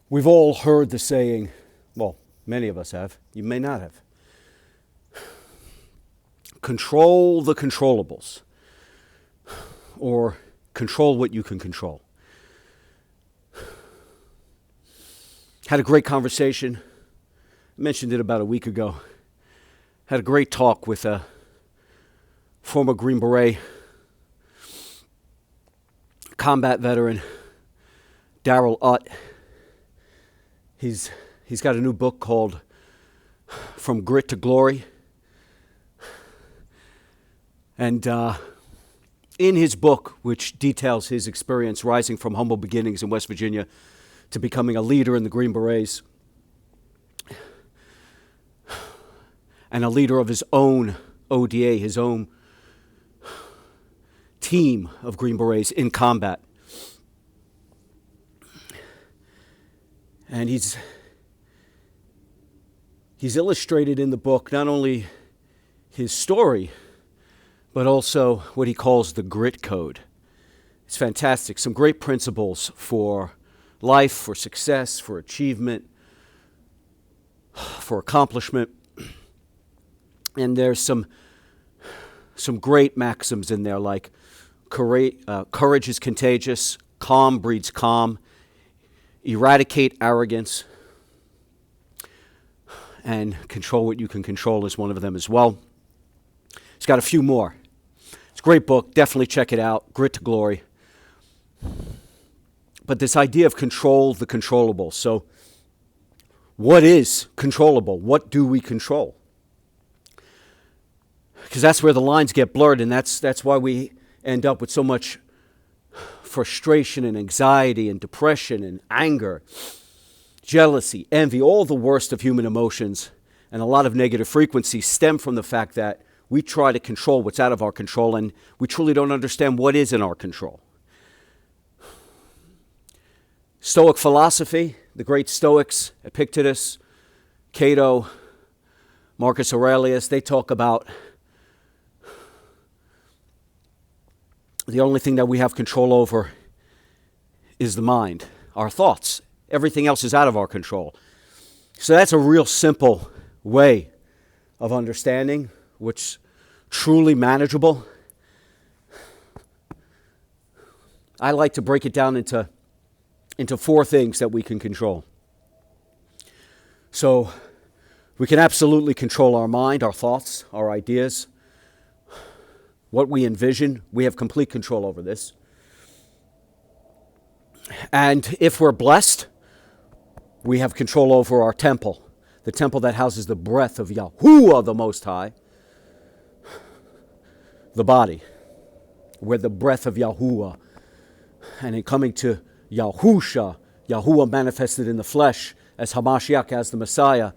We've all heard the saying, well, many of us have, you may not have. Control the controllables, or control what you can control. Had a great conversation. I mentioned it about a week ago. Had a great talk with a former Green Beret combat veteran, Daryl Utt. He's got a new book called From Grit to Glory. And in his book, which details his experience rising from humble beginnings in West Virginia to becoming a leader in the Green Berets and a leader of his own ODA, his own team of Green Berets in combat. And he's illustrated in the book not only his story, but also what he calls the grit code. It's fantastic. Some great principles for life, for success, for achievement, for accomplishment. And there's some great maxims in there, like courage is contagious, calm breeds calm, eradicate arrogance, and control what you can control is one of them as well. He's got a few more. It's a great book. Definitely check it out. Grit to Glory. But this idea of control the controllable. So what is controllable? What do we control? Because that's where the lines get blurred, and that's why we end up with so much frustration and anxiety and depression and anger, jealousy, envy, all the worst of human emotions, and a lot of negative frequencies stem from the fact that we try to control what's out of our control, and we truly don't understand what is in our control. Stoic philosophy, the great Stoics, Epictetus, Cato, Marcus Aurelius, they talk about the only thing that we have control over is the mind, our thoughts. Everything else is out of our control. So that's a real simple way of understanding what's truly manageable. I like to break it down into four things that we can control. So we can absolutely control our mind, our thoughts, our ideas, what we envision. We have complete control over this. And if we're blessed, we have control over our temple, the temple that houses the breath of Yahuwah, the Most High, the body, where the breath of Yahuwah. And in coming to Yahusha, Yahuwah manifested in the flesh as Hamashiach, as the Messiah,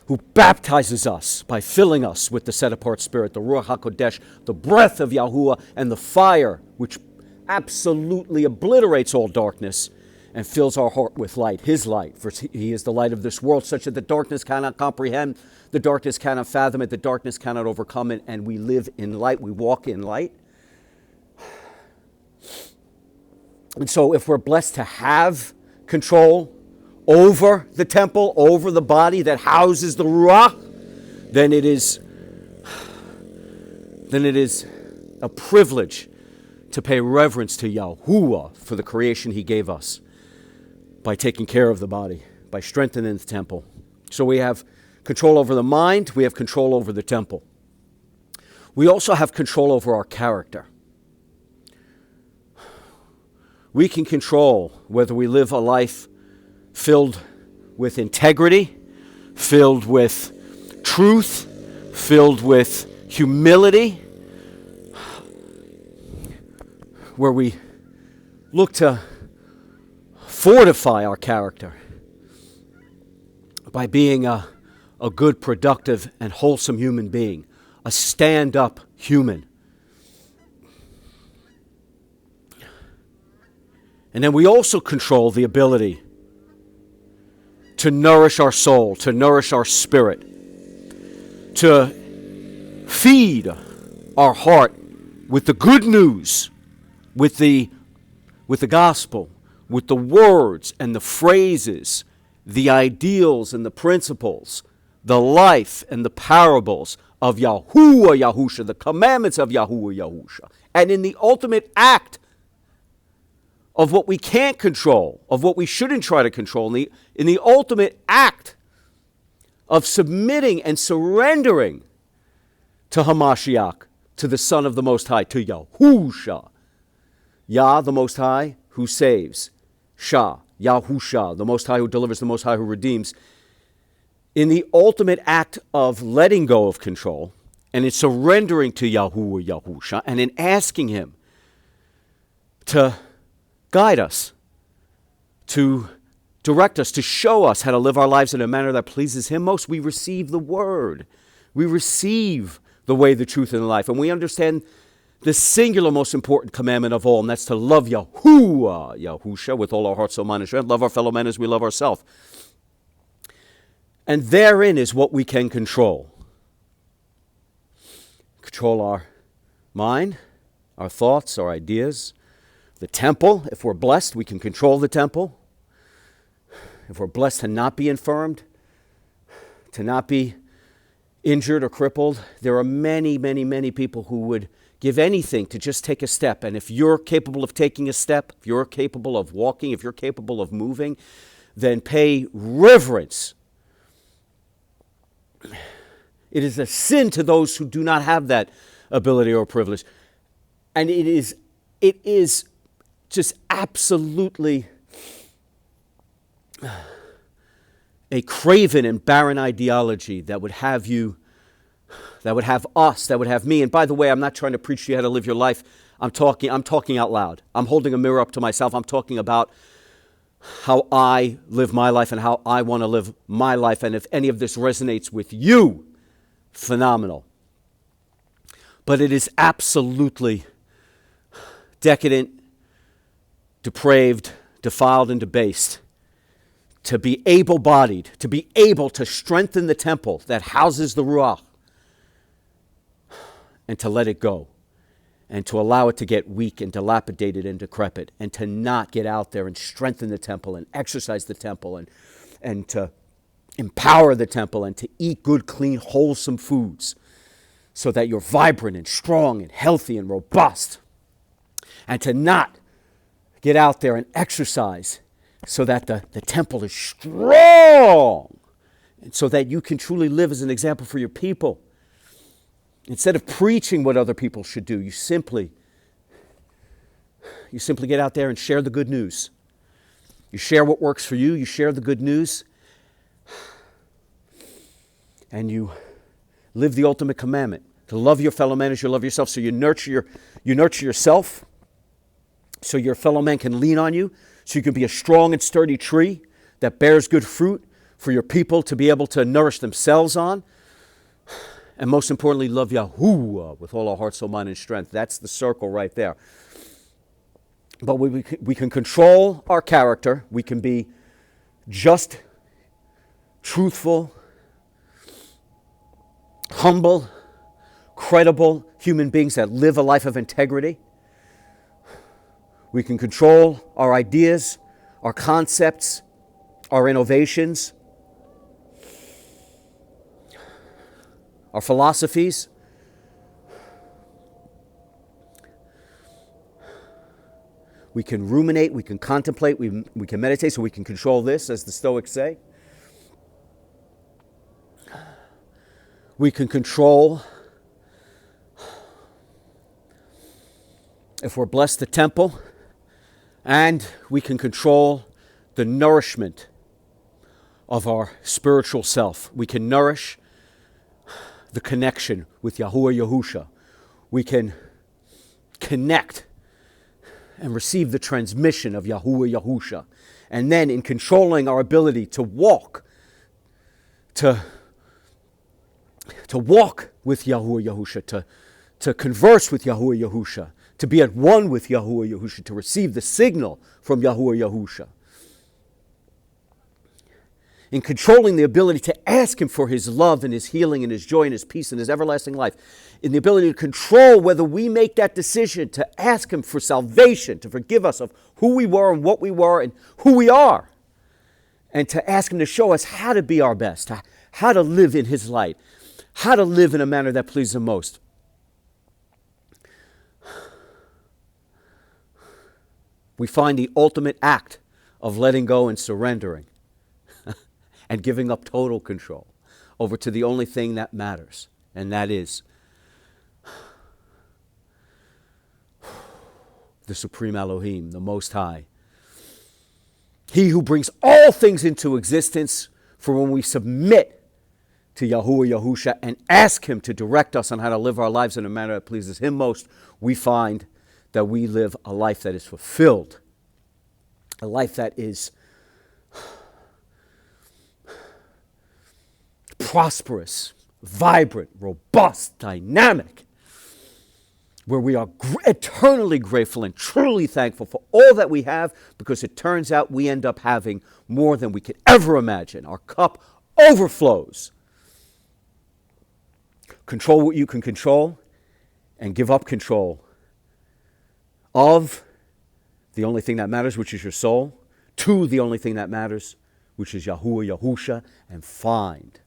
who baptizes us by filling us with the set-apart spirit, the Ruach HaKodesh, the breath of Yahuwah, and the fire, which absolutely obliterates all darkness and fills our heart with light, his light. For he is the light of this world, such that the darkness cannot comprehend, the darkness cannot fathom it, the darkness cannot overcome it, and we live in light, we walk in light. And so if we're blessed to have control over the temple, over the body that houses the Ruach, then it is a privilege to pay reverence to Yahuwah for the creation he gave us by taking care of the body, by strengthening the temple. So we have control over the mind, we have control over the temple. We also have control over our character. We can control whether we live a life filled with integrity, filled with truth, filled with humility, where we look to fortify our character by being a good, productive, and wholesome human being, a stand-up human. And then we also control the ability to nourish our soul, to nourish our spirit, to feed our heart with the good news, with the gospel, with the words and the phrases, the ideals and the principles, the life and the parables of Yahuwah Yahusha, the commandments of Yahuwah Yahusha. And in the ultimate act of what we can't control, of what we shouldn't try to control, in the ultimate act of submitting and surrendering to Hamashiach, to the Son of the Most High, to Yahusha. Yah, the Most High, who saves. Shah, Yahusha, the Most High who delivers, the Most High who redeems. In the ultimate act of letting go of control, and in surrendering to Yahuwah Yahusha, and in asking Him to guide us, to direct us, to show us how to live our lives in a manner that pleases Him most, we receive the Word. We receive the way, the truth, and the life. And we understand the singular most important commandment of all, and that's to love Yahuwah Yahusha with all our heart, soul, mind, and strength. Love our fellow man as we love ourselves. And therein is what we can control. Control our mind, our thoughts, our ideas. The temple, if we're blessed, we can control the temple. If we're blessed to not be infirmed, to not be injured or crippled, there are many, many, many people who would give anything to just take a step. And if you're capable of taking a step, if you're capable of walking, if you're capable of moving, then pay reverence. It is a sin to those who do not have that ability or privilege. And it is just absolutely a craven and barren ideology that would have you, that would have us, that would have me. And by the way, I'm not trying to preach to you how to live your life. I'm talking out loud. I'm holding a mirror up to myself. I'm talking about how I live my life and how I want to live my life. And if any of this resonates with you, phenomenal. But it is absolutely decadent, depraved, defiled, and debased to be able-bodied, to be able to strengthen the temple that houses the Ruach, and to let it go, and to allow it to get weak and dilapidated and decrepit, and to not get out there and strengthen the temple and exercise the temple and to empower the temple and to eat good, clean, wholesome foods so that you're vibrant and strong and healthy and robust, and to not get out there and exercise so that the temple is strong, and so that you can truly live as an example for your people. Instead of preaching what other people should do, you simply get out there and share the good news. You share what works for you, you share the good news, and you live the ultimate commandment, to love your fellow man as you love yourself. So you nurture yourself, so your fellow man can lean on you, so you can be a strong and sturdy tree that bears good fruit for your people to be able to nourish themselves on. And most importantly, love Yahuwah with all our heart, soul, mind, and strength. That's the circle right there. But we can control our character. We can be just, truthful, humble, credible human beings that live a life of integrity. We can control our ideas, our concepts, our innovations, our philosophies. We can ruminate, we can contemplate, we can meditate, so we can control this, as the Stoics say. We can control, if we're blessed, the temple, and we can control the nourishment of our spiritual self. We can nourish the connection with Yahuwah Yahusha. We can connect and receive the transmission of Yahuwah Yahusha. And then in controlling our ability to walk, to walk with Yahuwah Yahusha, to converse with Yahuwah Yahusha, to be at one with Yahuwah Yahusha, to receive the signal from Yahuwah Yahusha. in controlling the ability to ask him for his love and his healing and his joy and his peace and his everlasting life, in the ability to control whether we make that decision to ask him for salvation, to forgive us of who we were and what we were and who we are, and to ask him to show us how to be our best, how to live in his light, how to live in a manner that pleases him most. We find the ultimate act of letting go and surrendering and giving up total control over to the only thing that matters, and that is the Supreme Elohim, the Most High. He who brings all things into existence. For when we submit to Yahuwah Yahusha and ask him to direct us on how to live our lives in a manner that pleases him most, we find that we live a life that is fulfilled, a life that is prosperous, vibrant, robust, dynamic, where we are eternally grateful and truly thankful for all that we have, because it turns out we end up having more than we could ever imagine. Our cup overflows. Control what you can control and give up control of the only thing that matters, which is your soul, to the only thing that matters, which is Yahuwah Yahusha, and find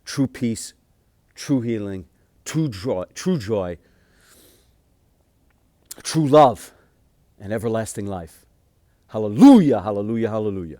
true peace, true healing, true joy, true love, and everlasting life. Hallelujah, hallelujah, hallelujah.